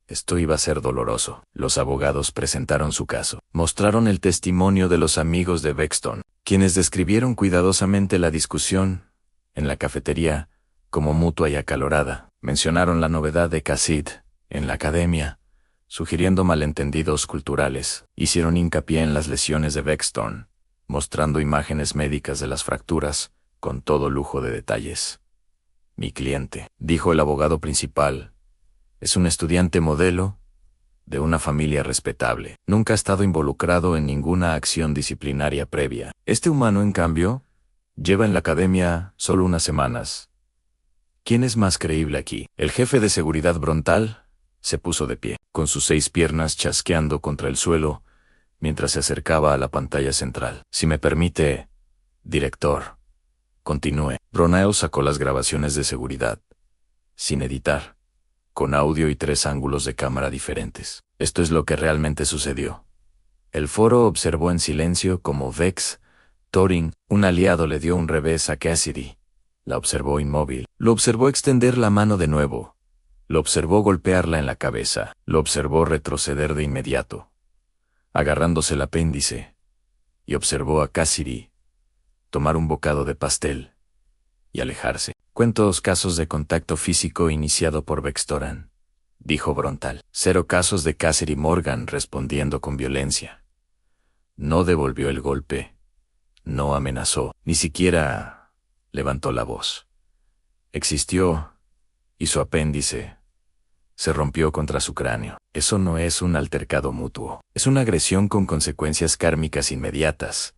Esto iba a ser doloroso. Los abogados presentaron su caso. Mostraron el testimonio de los amigos de Bexton, quienes describieron cuidadosamente la discusión en la cafetería como mutua y acalorada. Mencionaron la novedad de Cassidy en la academia, sugiriendo malentendidos culturales. Hicieron hincapié en las lesiones de Bexton, mostrando imágenes médicas de las fracturas con todo lujo de detalles. Mi cliente, dijo el abogado principal, es un estudiante modelo de una familia respetable. Nunca ha estado involucrado en ninguna acción disciplinaria previa. Este humano, en cambio, lleva en la academia solo unas semanas. ¿Quién es más creíble aquí? El jefe de seguridad Brontal se puso de pie, con sus 6 piernas chasqueando contra el suelo, mientras se acercaba a la pantalla central. Si me permite, director, continúe. Bronell sacó las grabaciones de seguridad, sin editar, con audio y 3 ángulos de cámara diferentes. Esto es lo que realmente sucedió. El foro observó en silencio como Vex Thorin, un aliado, le dio un revés a Cassidy. La observó inmóvil. Lo observó extender la mano de nuevo. Lo observó golpearla en la cabeza. Lo observó retroceder de inmediato, agarrándose el apéndice. Y observó a Cassidy tomar un bocado de pastel y alejarse. «¿Cuántos casos de contacto físico iniciado por Vex Thorin?», dijo Brontal. «0 casos de Cassidy Morgan respondiendo con violencia. No devolvió el golpe. No amenazó. Ni siquiera levantó la voz. Existió y su apéndice se rompió contra su cráneo. Eso no es un altercado mutuo. Es una agresión con consecuencias kármicas inmediatas».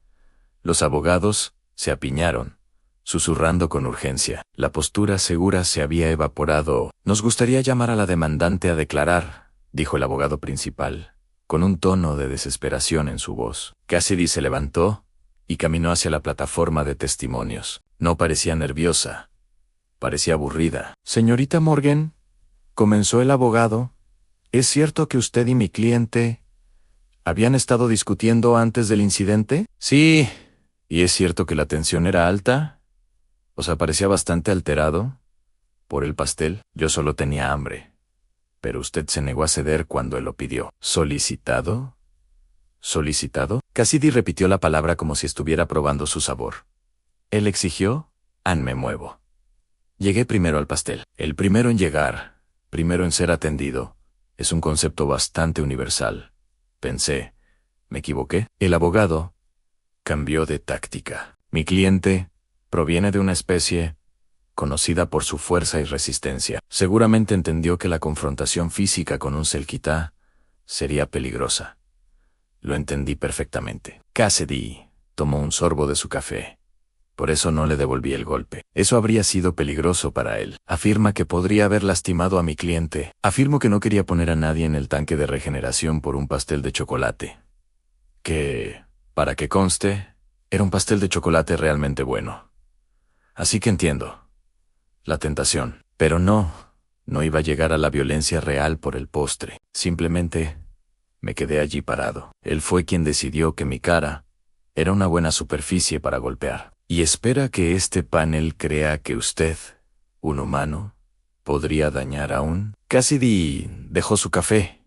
Los abogados se apiñaron, susurrando con urgencia. La postura segura se había evaporado. «Nos gustaría llamar a la demandante a declarar», dijo el abogado principal, con un tono de desesperación en su voz. Cassidy se levantó y caminó hacia la plataforma de testimonios. No parecía nerviosa, parecía aburrida. «Señorita Morgan», comenzó el abogado, «¿es cierto que usted y mi cliente habían estado discutiendo antes del incidente?» «Sí». «¿Y es cierto que la tensión era alta? O sea, parecía bastante alterado por el pastel». «Yo solo tenía hambre, pero usted se negó a ceder cuando él lo pidió». «¿Solicitado? ¿Solicitado?». Cassidy repitió la palabra como si estuviera probando su sabor. «Él exigió, me muevo. Llegué primero al pastel». El primero en llegar, primero en ser atendido, es un concepto bastante universal. Pensé, ¿me equivoqué? El abogado cambió de táctica. «Mi cliente proviene de una especie conocida por su fuerza y resistencia. Seguramente entendió que la confrontación física con un Selkita sería peligrosa». «Lo entendí perfectamente». Cassidy tomó un sorbo de su café. «Por eso no le devolví el golpe. Eso habría sido peligroso para él. Afirma que podría haber lastimado a mi cliente. Afirmo que no quería poner a nadie en el tanque de regeneración por un pastel de chocolate. Que, para que conste, era un pastel de chocolate realmente bueno. Así que entiendo la tentación. Pero no iba a llegar a la violencia real por el postre. Simplemente me quedé allí parado. Él fue quien decidió que mi cara era una buena superficie para golpear. Y espera que este panel crea que usted, un humano, podría dañar a un...». Cassidy dejó su café.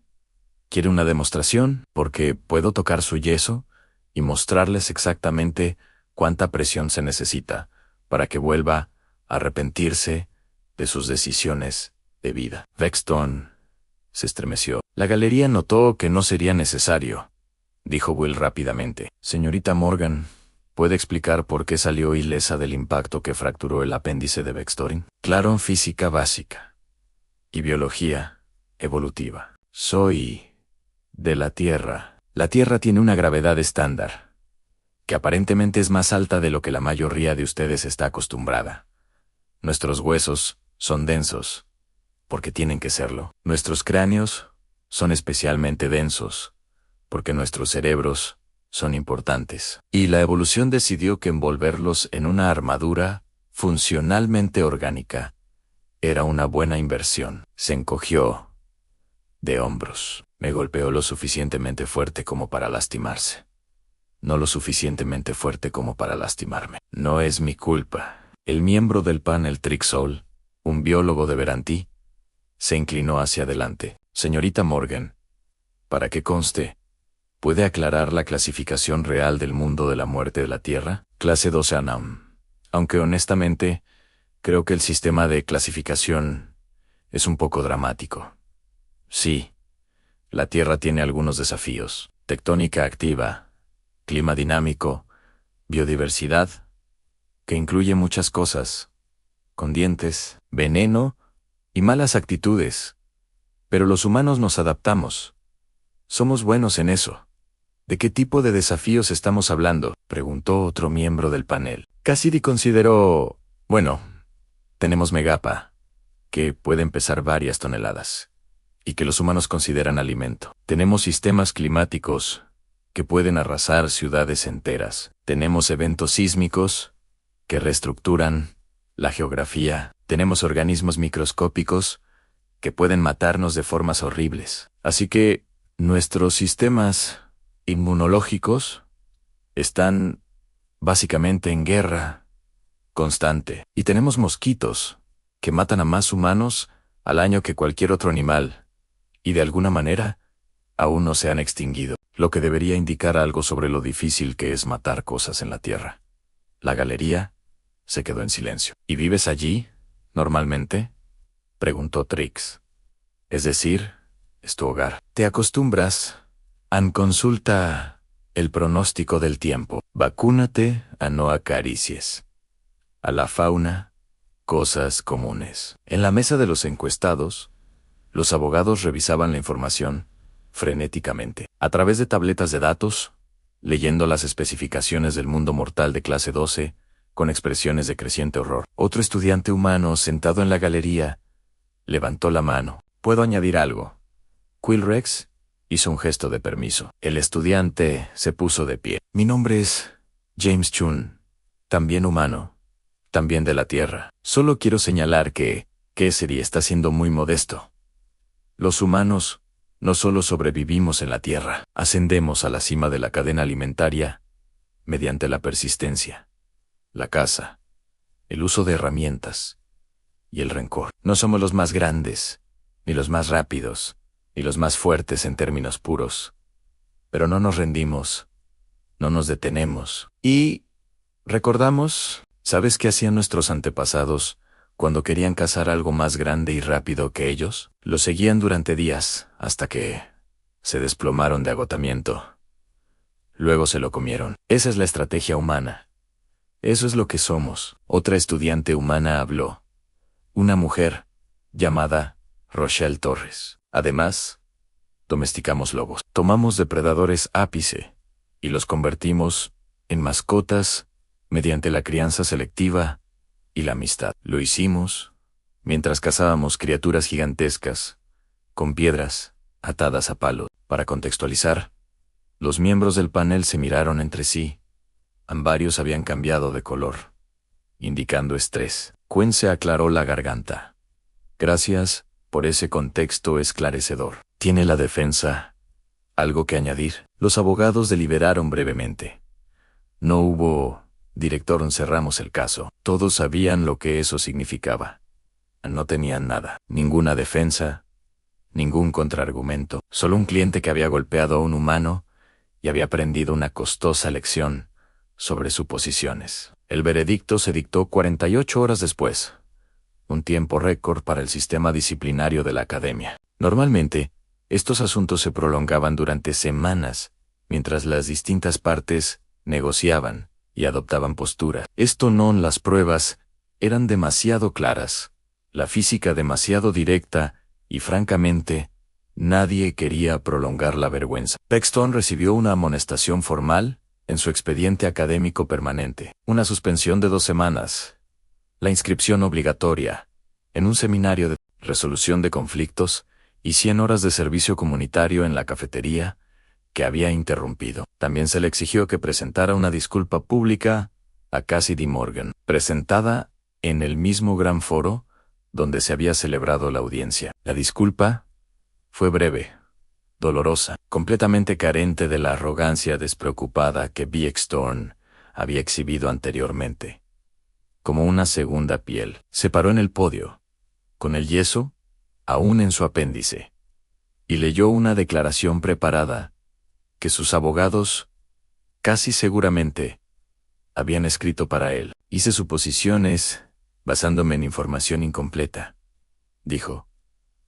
«¿Quiere una demostración? Porque puedo tocar su yeso y mostrarles exactamente cuánta presión se necesita para que vuelva a arrepentirse de sus decisiones de vida». Vex Thorin se estremeció. «La galería notó que no sería necesario», dijo Will rápidamente. «Señorita Morgan, ¿puede explicar por qué salió ilesa del impacto que fracturó el apéndice de Vex Thorin?». «Claro, física básica y biología evolutiva. Soy de la Tierra. La Tierra tiene una gravedad estándar, que aparentemente es más alta de lo que la mayoría de ustedes está acostumbrada. Nuestros huesos son densos, porque tienen que serlo. Nuestros cráneos son especialmente densos, porque nuestros cerebros son importantes. Y la evolución decidió que envolverlos en una armadura funcionalmente orgánica era una buena inversión». Se encogió de hombros. «Me golpeó lo suficientemente fuerte como para lastimarse. No lo suficientemente fuerte como para lastimarme. No es mi culpa». El miembro del panel Trixol, un biólogo de Verantí, se inclinó hacia adelante. «Señorita Morgan, para que conste, ¿puede aclarar la clasificación real del mundo de la muerte de la Tierra?». «Clase 12 Anam. Aunque honestamente, creo que el sistema de clasificación es un poco dramático. Sí, la Tierra tiene algunos desafíos: tectónica activa, clima dinámico, biodiversidad, que incluye muchas cosas, con dientes, veneno y malas actitudes. Pero los humanos nos adaptamos. Somos buenos en eso». «¿De qué tipo de desafíos estamos hablando?», preguntó otro miembro del panel. Cassidy consideró, «Bueno, tenemos Megapa, que pueden pesar varias toneladas, y que los humanos consideran alimento. Tenemos sistemas climáticos, que pueden arrasar ciudades enteras. Tenemos eventos sísmicos, que reestructuran la geografía. Tenemos organismos microscópicos, que pueden matarnos de formas horribles. Así que nuestros sistemas inmunológicos están básicamente en guerra constante. Y tenemos mosquitos que matan a más humanos al año que cualquier otro animal, y de alguna manera aún no se han extinguido, lo que debería indicar algo sobre lo difícil que es matar cosas en la Tierra. La galería se quedó en silencio. ¿Y vives allí, normalmente?, preguntó Trix. Es decir, es tu hogar. ¿Te acostumbras? An consulta el pronóstico del tiempo. Vacúnate a no acaricies a la fauna, cosas comunes. En la mesa de los encuestados, los abogados revisaban la información frenéticamente, a través de tabletas de datos, leyendo las especificaciones del mundo mortal de clase 12, con expresiones de creciente horror. Otro estudiante humano, sentado en la galería, levantó la mano. ¿Puedo añadir algo? Quillrex hizo un gesto de permiso. El estudiante se puso de pie. Mi nombre es James Chun, también humano, también de la Tierra. Solo quiero señalar que Kessery está siendo muy modesto. Los humanos no solo sobrevivimos en la Tierra, ascendemos a la cima de la cadena alimentaria mediante la persistencia, la caza, el uso de herramientas y el rencor. No somos los más grandes, ni los más rápidos, ni los más fuertes en términos puros, pero no nos rendimos, no nos detenemos. Y recordamos, ¿sabes qué hacían nuestros antepasados cuando querían cazar algo más grande y rápido que ellos? Lo seguían durante días, hasta que se desplomaron de agotamiento. Luego se lo comieron. Esa es la estrategia humana. Eso es lo que somos. Otra estudiante humana habló. Una mujer llamada Rochelle Torres. Además, domesticamos lobos. Tomamos depredadores ápice y los convertimos en mascotas mediante la crianza selectiva y la amistad. Lo hicimos mientras cazábamos criaturas gigantescas con piedras atadas a palos. Para contextualizar, los miembros del panel se miraron entre sí. Varios habían cambiado de color, indicando estrés. Quen se aclaró la garganta. Gracias por ese contexto esclarecedor. ¿Tiene la defensa algo que añadir? Los abogados deliberaron brevemente. No hubo director, cerramos el caso. Todos sabían lo que eso significaba. No tenían nada, ninguna defensa, ningún contraargumento. Solo un cliente que había golpeado a un humano y había aprendido una costosa lección sobre suposiciones. El veredicto se dictó 48 horas después, un tiempo récord para el sistema disciplinario de la academia. Normalmente, estos asuntos se prolongaban durante semanas, mientras las distintas partes negociaban y adoptaban postura. Las pruebas eran demasiado claras, la física demasiado directa y, francamente, nadie quería prolongar la vergüenza. Paxton recibió una amonestación formal en su expediente académico permanente, una suspensión de 2 semanas, la inscripción obligatoria en un seminario de resolución de conflictos y 100 horas de servicio comunitario en la cafetería que había interrumpido. También se le exigió que presentara una disculpa pública a Cassidy Morgan, presentada en el mismo gran foro donde se había celebrado la audiencia. La disculpa fue breve, dolorosa, completamente carente de la arrogancia despreocupada que Beakstorn había exhibido anteriormente. Como una segunda piel, se paró en el podio, con el yeso aún en su apéndice, y leyó una declaración preparada que sus abogados, casi seguramente, habían escrito para él. Hice suposiciones basándome en información incompleta, dijo,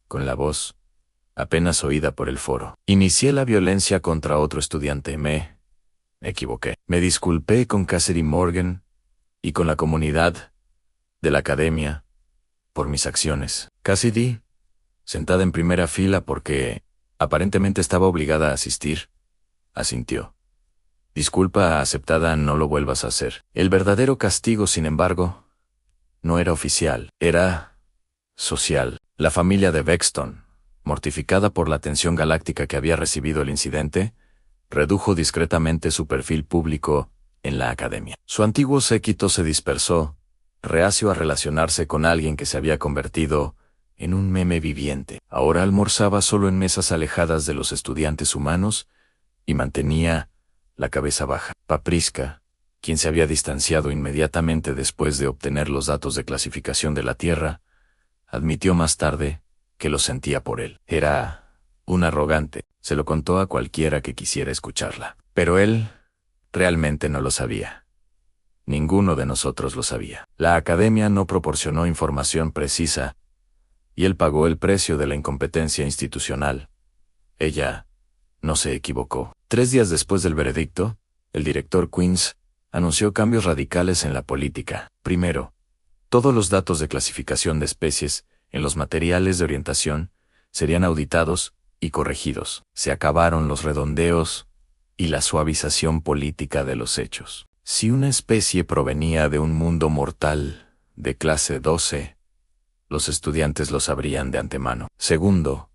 con la voz apenas oída por el foro. Inicié la violencia contra otro estudiante. Me equivoqué. Me disculpé con Cassidy Morgan y con la comunidad de la academia por mis acciones. Cassidy, sentada en primera fila porque aparentemente estaba obligada a asistir, asintió. Disculpa aceptada, no lo vuelvas a hacer. El verdadero castigo, sin embargo, no era oficial, era social. La familia de Beakston, mortificada por la atención galáctica que había recibido el incidente, redujo discretamente su perfil público en la academia. Su antiguo séquito se dispersó, reacio a relacionarse con alguien que se había convertido en un meme viviente. Ahora almorzaba solo en mesas alejadas de los estudiantes humanos y mantenía la cabeza baja. Papriska, quien se había distanciado inmediatamente después de obtener los datos de clasificación de la Tierra, admitió más tarde que lo sentía por él. Era un arrogante, se lo contó a cualquiera que quisiera escucharla. Pero él realmente no lo sabía. Ninguno de nosotros lo sabía. La academia no proporcionó información precisa y él pagó el precio de la incompetencia institucional. Ella no se equivocó. 3 días después del veredicto, el director Queens anunció cambios radicales en la política. Primero, todos los datos de clasificación de especies en los materiales de orientación serían auditados y corregidos. Se acabaron los redondeos y la suavización política de los hechos. Si una especie provenía de un mundo mortal de clase 12, los estudiantes lo sabrían de antemano. Segundo,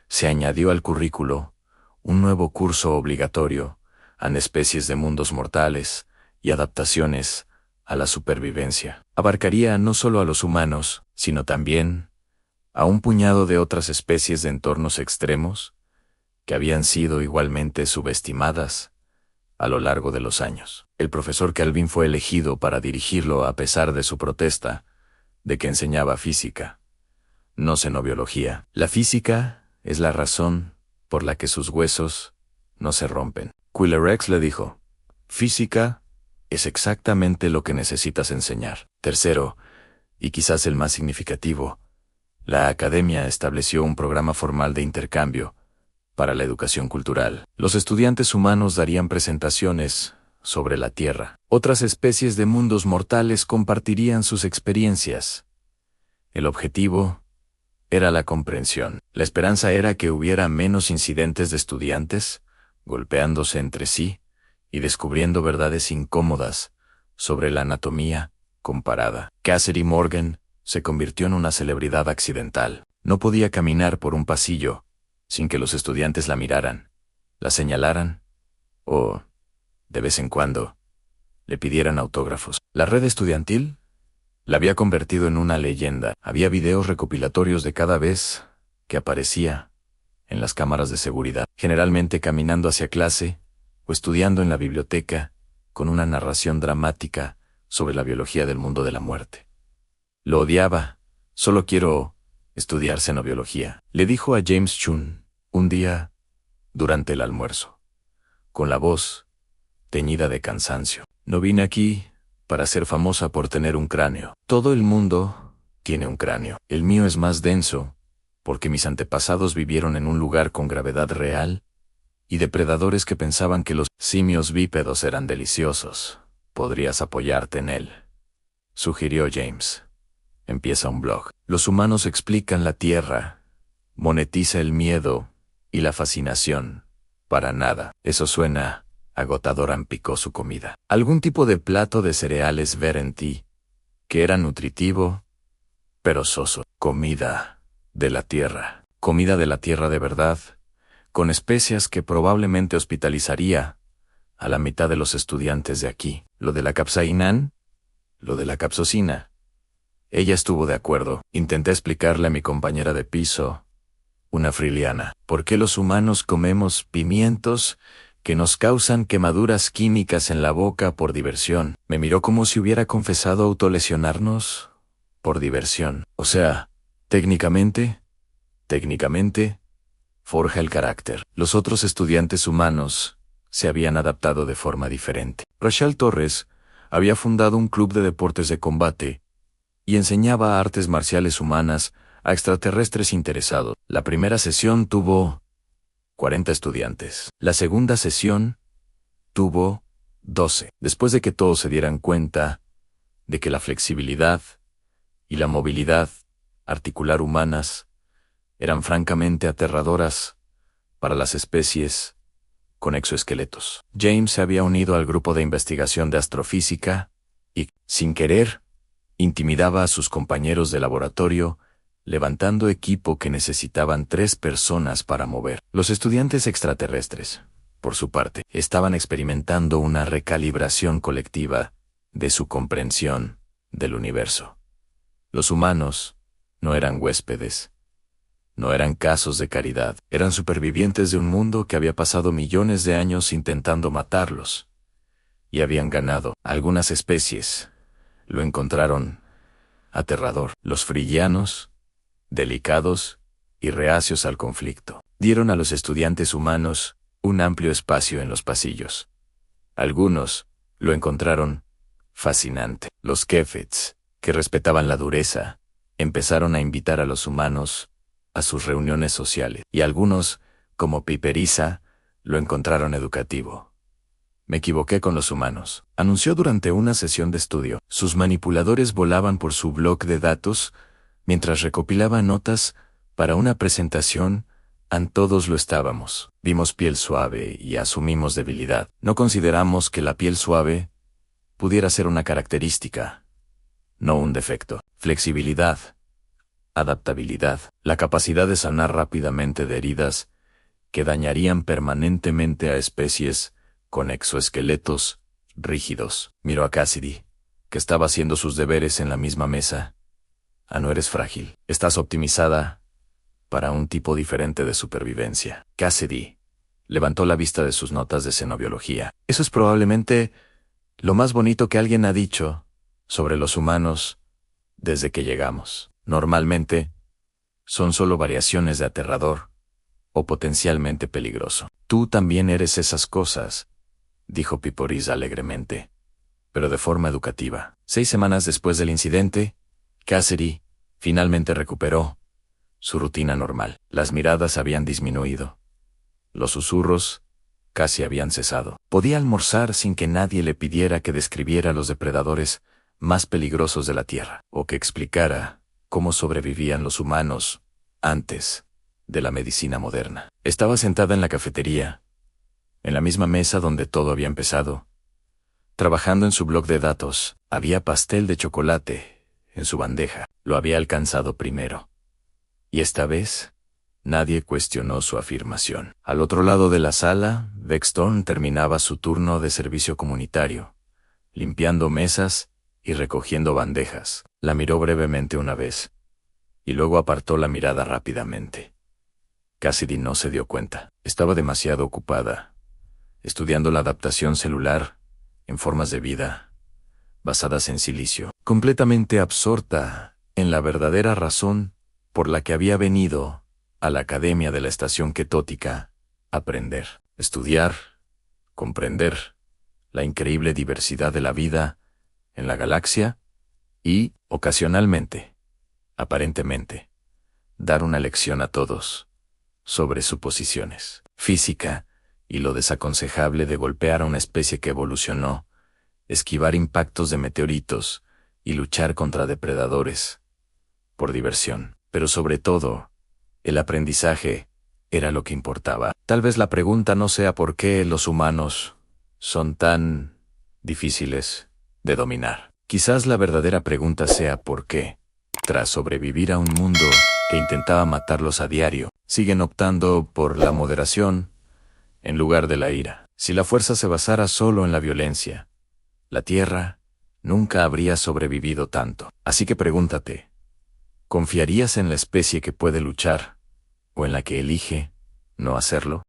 se añadió al currículo un nuevo curso obligatorio en especies de mundos mortales y adaptaciones a la supervivencia. Abarcaría no solo a los humanos, sino también a un puñado de otras especies de entornos extremos que habían sido igualmente subestimadas a lo largo de los años. El profesor Kelvin fue elegido para dirigirlo a pesar de su protesta de que enseñaba física, no xenobiología. La física es la razón por la que sus huesos no se rompen. Quillerex le dijo, física es exactamente lo que necesitas enseñar. Tercero, y quizás el más significativo, la academia estableció un programa formal de intercambio para la educación cultural. Los estudiantes humanos darían presentaciones sobre la Tierra. Otras especies de mundos mortales compartirían sus experiencias. El objetivo era la comprensión. La esperanza era que hubiera menos incidentes de estudiantes golpeándose entre sí y descubriendo verdades incómodas sobre la anatomía comparada. Cassidy Morgan se convirtió en una celebridad accidental. No podía caminar por un pasillo sin que los estudiantes la miraran, la señalaran o, de vez en cuando, le pidieran autógrafos. La red estudiantil la había convertido en una leyenda. Había videos recopilatorios de cada vez que aparecía en las cámaras de seguridad, generalmente caminando hacia clase o estudiando en la biblioteca con una narración dramática sobre la biología del mundo de la muerte. Lo odiaba. Solo quiero estudiar xenobiología, le dijo a James Chun un día durante el almuerzo, con la voz teñida de cansancio. No vine aquí para ser famosa por tener un cráneo. Todo el mundo tiene un cráneo. El mío es más denso, porque mis antepasados vivieron en un lugar con gravedad real y depredadores que pensaban que los simios bípedos eran deliciosos. Podrías apoyarte en él, sugirió James. Empieza un blog. Los humanos explican la Tierra, monetiza el miedo y la fascinación. Para nada. Eso suena agotador, picó su comida. Algún tipo de plato de cereales ver en ti, que era nutritivo, pero soso. Comida de la Tierra. Comida de la Tierra de verdad, con especias que probablemente hospitalizaría a la mitad de los estudiantes de aquí. Lo de la capsaicina, lo de la capsocina. Ella estuvo de acuerdo. Intenté explicarle a mi compañera de piso, una friliana, por qué los humanos comemos pimientos que nos causan quemaduras químicas en la boca por diversión. Me miró como si hubiera confesado autolesionarnos por diversión. O sea, técnicamente, forja el carácter. Los otros estudiantes humanos se habían adaptado de forma diferente. Rachel Torres había fundado un club de deportes de combate y enseñaba artes marciales humanas a extraterrestres interesados. La primera sesión tuvo 40 estudiantes. La segunda sesión tuvo 12. Después de que todos se dieran cuenta de que la flexibilidad y la movilidad articular humanas eran francamente aterradoras para las especies con exoesqueletos. James se había unido al grupo de investigación de astrofísica y, sin querer, intimidaba a sus compañeros de laboratorio, levantando equipo que necesitaban 3 personas para mover. Los estudiantes extraterrestres, por su parte, estaban experimentando una recalibración colectiva de su comprensión del universo. Los humanos No eran huéspedes. No eran casos de caridad. Eran supervivientes de un mundo que había pasado millones de años intentando matarlos. Y habían ganado. Algunas especies lo encontraron aterrador. Los frigianos, delicados y reacios al conflicto, dieron a los estudiantes humanos un amplio espacio en los pasillos. Algunos lo encontraron fascinante. Los Kefets, que respetaban la dureza, empezaron a invitar a los humanos a sus reuniones sociales, y algunos, como Piperiza, lo encontraron educativo. Me equivoqué con los humanos, anunció durante una sesión de estudio. Sus manipuladores volaban por su bloc de datos mientras recopilaba notas para una presentación. Todos lo estábamos. Vimos piel suave y asumimos debilidad. No consideramos que la piel suave pudiera ser una característica, no un defecto. Flexibilidad, adaptabilidad, la capacidad de sanar rápidamente de heridas que dañarían permanentemente a especies con exoesqueletos rígidos. Miró a Cassidy, que estaba haciendo sus deberes en la misma mesa. No eres frágil. Estás optimizada para un tipo diferente de supervivencia. Cassidy levantó la vista de sus notas de xenobiología. Eso es probablemente lo más bonito que alguien ha dicho sobre los humanos desde que llegamos. Normalmente, son solo variaciones de aterrador o potencialmente peligroso. Tú también eres esas cosas, dijo Piporiza alegremente, pero de forma educativa. 6 semanas después del incidente, Cassidy finalmente recuperó su rutina normal. Las miradas habían disminuido. Los susurros casi habían cesado. Podía almorzar sin que nadie le pidiera que describiera los depredadores más peligrosos de la Tierra, o que explicara cómo sobrevivían los humanos antes de la medicina moderna. Estaba sentada en la cafetería, en la misma mesa donde todo había empezado. Trabajando en su bloc de datos, había pastel de chocolate en su bandeja. Lo había alcanzado primero. Y esta vez, nadie cuestionó su afirmación. Al otro lado de la sala, Beckstone terminaba su turno de servicio comunitario, limpiando mesas y recogiendo bandejas. La miró brevemente una vez, y luego apartó la mirada rápidamente. Cassidy no se dio cuenta. Estaba demasiado ocupada, estudiando la adaptación celular en formas de vida basadas en silicio, completamente absorta en la verdadera razón por la que había venido a la Academia de la Estación Ketótica: aprender, estudiar, comprender la increíble diversidad de la vida en la galaxia y, ocasionalmente, aparentemente, dar una lección a todos sobre suposiciones. Física y lo desaconsejable de golpear a una especie que evolucionó, esquivar impactos de meteoritos y luchar contra depredadores por diversión. Pero sobre todo, el aprendizaje era lo que importaba. Tal vez la pregunta no sea por qué los humanos son tan difíciles de dominar. Quizás la verdadera pregunta sea por qué, tras sobrevivir a un mundo que intentaba matarlos a diario, siguen optando por la moderación en lugar de la ira. Si la fuerza se basara solo en la violencia, la Tierra nunca habría sobrevivido tanto. Así que pregúntate, ¿confiarías en la especie que puede luchar o en la que elige no hacerlo?